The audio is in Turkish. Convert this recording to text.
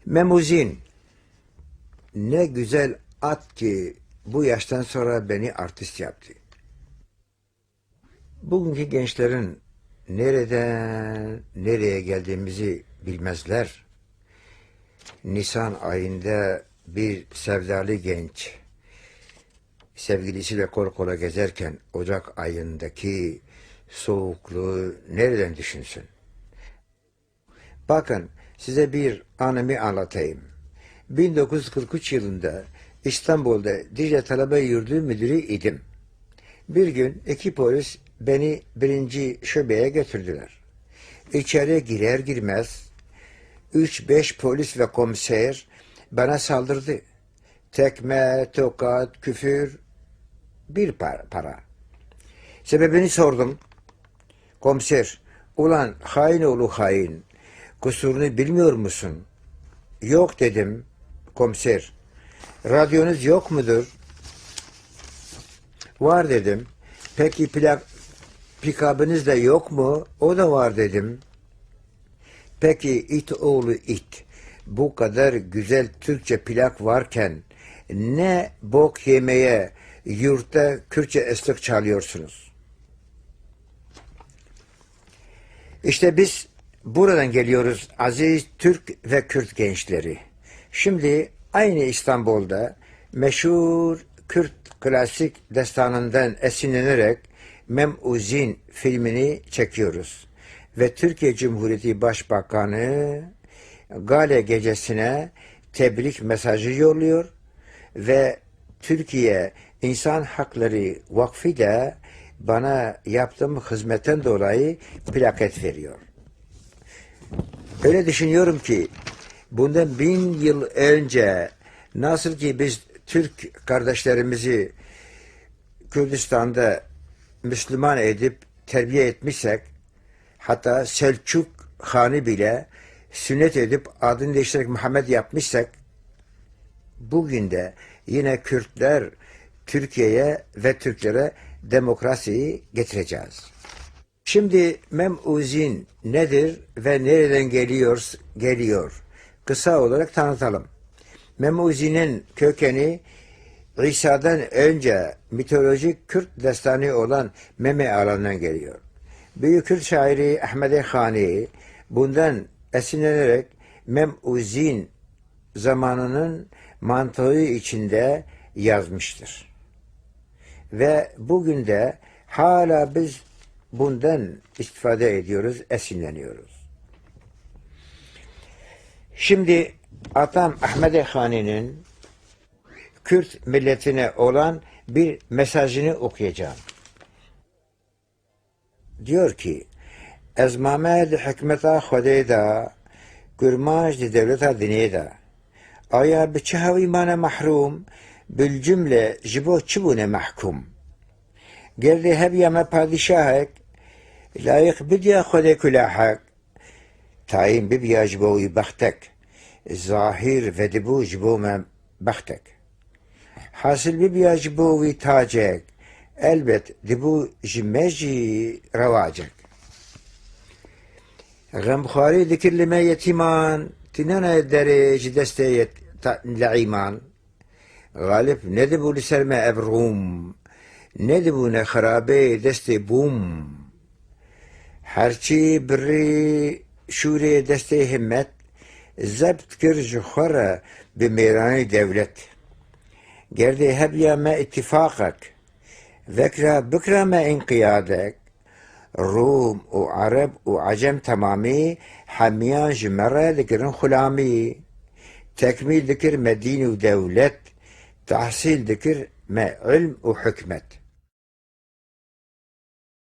Memuzin, ne güzel at ki bu yaştan sonra beni artist yaptı. Bugünkü gençlerin nereden nereye geldiğimizi bilmezler. Nisan ayında bir sevdalı genç sevgilisiyle kol kola gezerken Ocak ayındaki soğukluğu nereden düşünsün? Bakın size bir anımı anlatayım. 1943 yılında İstanbul'da Dicle Talebe Yurdu müdürü idim. Bir gün iki polis beni 1. şubeye götürdüler. İçeri girer girmez 3-5 polis ve komiser bana saldırdı. Tekme, tokat, küfür, bir para. Sebebini sordum. Komiser, ulan hain oğlu hain, kusurunu bilmiyor musun? Yok dedim. Komiser, radyonuz yok mudur? Var dedim. Peki pikabınız da yok mu? O da var dedim. Peki it oğlu it, bu kadar güzel Türkçe plak varken ne bok yemeye yurtta Kürtçe eslik çalıyorsunuz? İşte biz buradan geliyoruz aziz Türk ve Kürt gençleri. Şimdi aynı İstanbul'da meşhur Kürt klasik destanından esinlenerek Memuzin filmini çekiyoruz. Ve Türkiye Cumhuriyeti Başbakanı Gale gecesine tebrik mesajı yolluyor ve Türkiye İnsan Hakları Vakfı da bana yaptığım hizmetten dolayı plaket veriyor. Öyle düşünüyorum ki bundan 1000 yıl önce nasıl ki biz Türk kardeşlerimizi Kürdistan'da Müslüman edip terbiye etmişsek, hatta Selçuk Han'ı bile sünnet edip adını değiştirerek Muhammed yapmışsak, bugün de yine Kürtler Türkiye'ye ve Türklere demokrasiyi getireceğiz. Şimdi Memuzin nedir ve nereden geliyor? Kısa olarak tanıtalım. Memuzin'in kökeni İsa'dan önce mitolojik Kürt destanı olan Meme alanından geliyor. Büyük Kürt şairi Ahmed Hani bundan esinlenerek Memuzin zamanının mantığı içinde yazmıştır. Ve bugün de hala biz bundan istifade ediyoruz, esinleniyoruz. Şimdi atam Ahmed Hani'nin Kürt milletine olan bir mesajını okuyacağım. Diyor ki, ezmame di hikmeta Xwedê da, kurmaj di devleta dinê da, aya bi çi hewîmane mahrum, bil cümle ji bo çi bûne mehkum? Gerdê hebiya me padîşahek, layık bidiya Xwedê kulahek, tayin bibiya ji bo wî bextek, zahir ve dibû ji bo me bextek. Hasıl bibiya ji bo wî tacek, elbet dibû ji me jî rewacek. Xemxwarî dikir li me yetîman, tînene derê ji destê leîman. Galip nedibû li ser me ev Rûm, nedibûne xerabê destê bûm. Herçî birî şûrê destê himmet, zebt kir ji xwe re bi mêranê devlet. Gerdê hebiya me ittifaqek, vekra bikra me inqiyadek, Rum û Arab û Acem temamî hemiyan ji me re dikirin xulamî. Tekmîl dikir me dîn û devlet, tahsil dikir me ilm û hikmet.